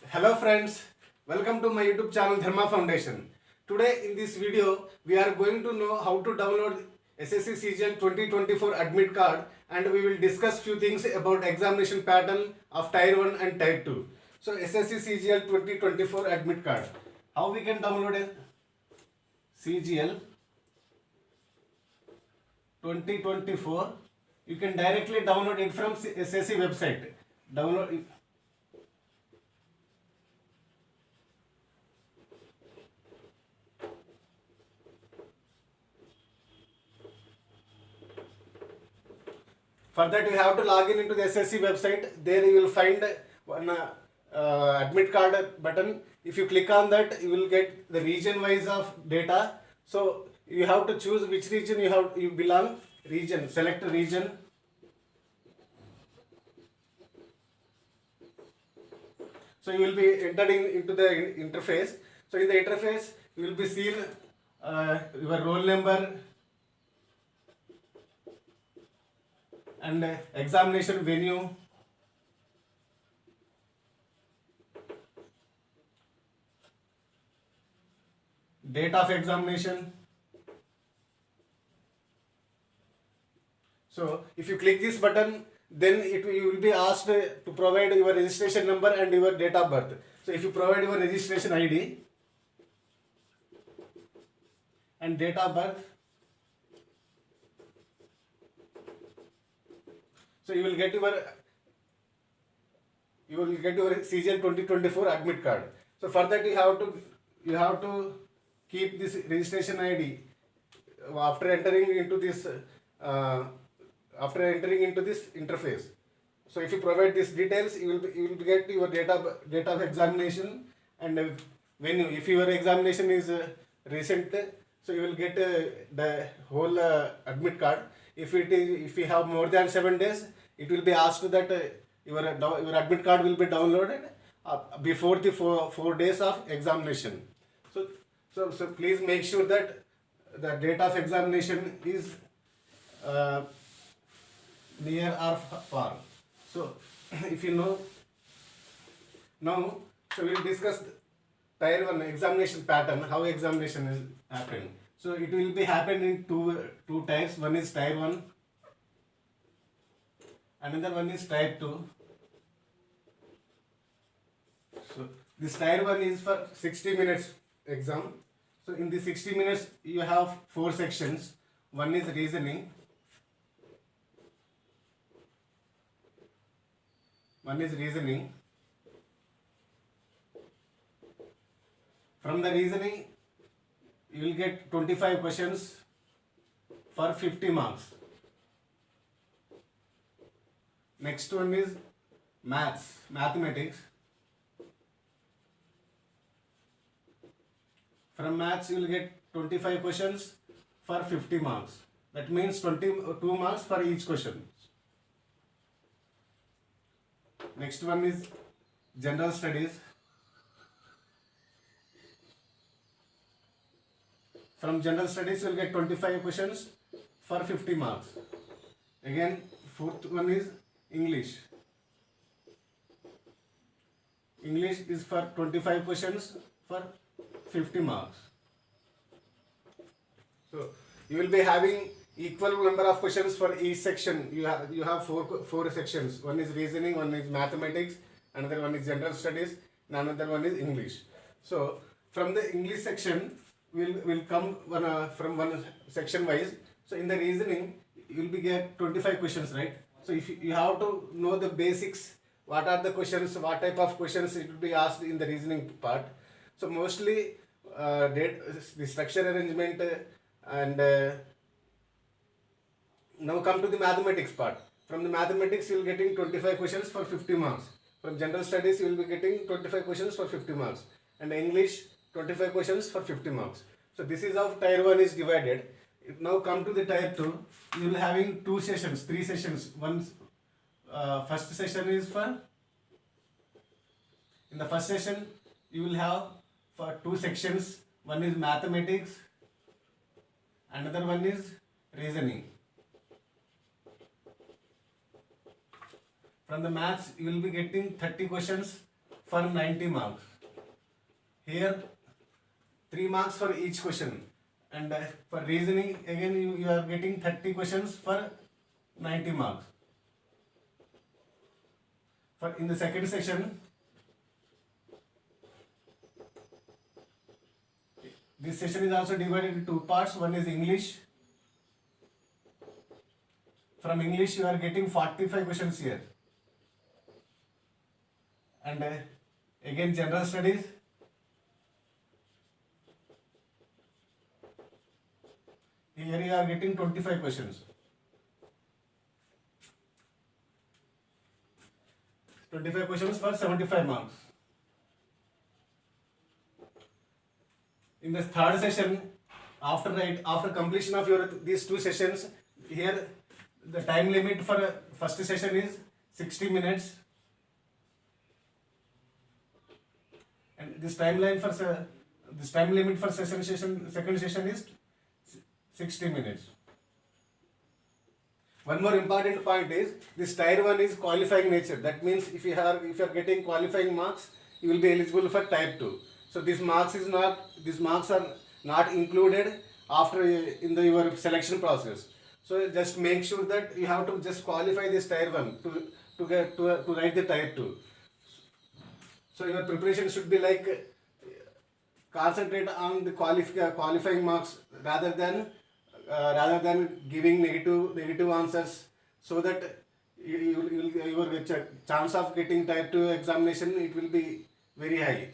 Hello friends, welcome to my YouTube channel Dharma Foundation. Today in this video we are going to know how to download SSC CGL 2024 admit card, and we will discuss few things about examination pattern of Tier 1 and Tier 2. So SSC CGL 2024 admit card. How we can download a CGL 2024? You can directly download it from SSC website. Download it. For that you have to log in into the SSC website. There you will find one admit card button. If you click on that, you will get the region wise of data. So you have to choose which region you belong. Region, select region. So you will be entering into the interface. So in the interface you will be seen your roll number and examination venue, date of examination. So if you click this button, then you will be asked to provide your registration number and your date of birth. So if you provide your registration ID and date of birth, so you will get your CGL 2024 admit card. So for that you have to keep this registration ID after entering into this interface. So if you provide these details, you will get your date of examination and venue. If your examination is recent, so you will get the whole admit card. If you have more than 7 days, it will be asked that your admit card will be downloaded before the 4 days of examination. So please make sure that the date of examination is near or far. So if you know now, so we will discuss Tier 1 examination pattern, how examination is happening. So it will be happen in two types. One is Tier 1, another one is Tier 2. So this Tier 1 is for 60 minutes exam. So in the 60 minutes you have 4 sections. One is reasoning, From the reasoning you will get 25 questions for 50 marks. Next one is mathematics. From maths you will get 25 questions for 50 marks. That means 22 marks for each question. Next one is general studies. From general studies you will get 25 questions for 50 marks. Again, fourth one is English. English is for 25 questions for 50 marks. So you will be having equal number of questions for each section. You have four sections. One is reasoning, one is mathematics, another one is general studies, and another one is English. So from the English section will come from one section wise. So in the reasoning you will be get 25 questions, right? So if you have to know the basics, what are the questions, what type of questions it will be asked in the reasoning part. So mostly the structure arrangement and now come to the mathematics part. From the mathematics you will getting 25 questions for 50 marks. From general studies you will be getting 25 questions for 50 marks. And English 25 questions for 50 marks. So this is how Tier 1 is divided. Now come to the Tier 2. You will having 3 sessions. First session is for, in the first session you will have for 2 sections. One is mathematics, another one is reasoning. From the maths you will be getting 30 questions for 90 marks. Here 3 marks for each question, and for reasoning again you are getting 30 questions for 90 marks. For in the second session, this session is also divided into 2 parts. One is English. From English you are getting 45 questions here, and again general studies. Here you are getting 25 questions. 25 questions for 75 marks. In the third session, after completion of these 2 sessions, here the time limit for first session is 60 minutes, and this time limit for second session is 60 minutes. One more important point is this tier 1 is qualifying nature. That means if you are getting qualifying marks, you will be eligible for type 2. So these marks are not included after your selection process. So just make sure that you have to just qualify this tier 1 to write the type 2. So your preparation should be like concentrate on the qualifying marks rather than giving negative answers, so that your chance of getting type 2 examination, it will be very high.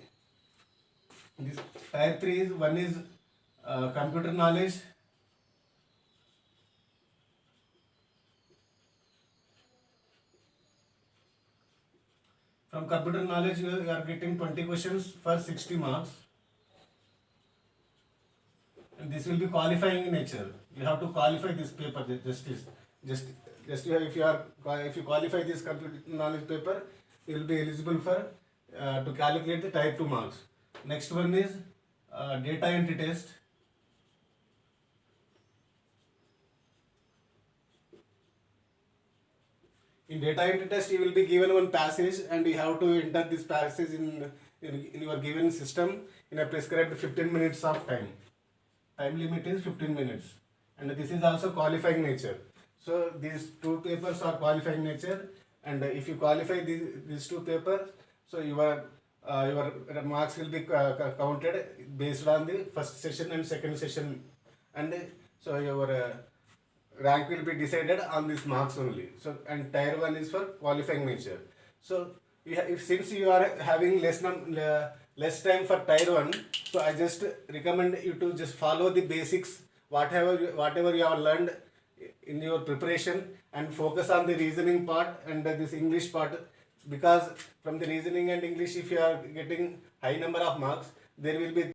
This type 3 is one is computer knowledge. From computer knowledge you are getting 20 questions for 60 marks. And this will be qualifying in nature. You have to qualify this paper. If you qualify this computer knowledge paper, you will be eligible for to calculate the type 2 marks. Next one is data entry test. In data entry test, you will be given one passage, and you have to enter this passage in your given system in a prescribed 15 minutes of time. Time limit is 15 minutes, and this is also qualifying nature. So these 2 papers are qualifying nature, and if you qualify these 2 papers, so your marks will be counted based on the first session and second session, and so your rank will be decided on these marks only. So, and tier 1 is for qualifying nature. So since you are having less time for tier 1, so I just recommend you to just follow the basics, whatever you have learned in your preparation, and focus on the reasoning part and this English part, because from the reasoning and English, if you are getting high number of marks, there will be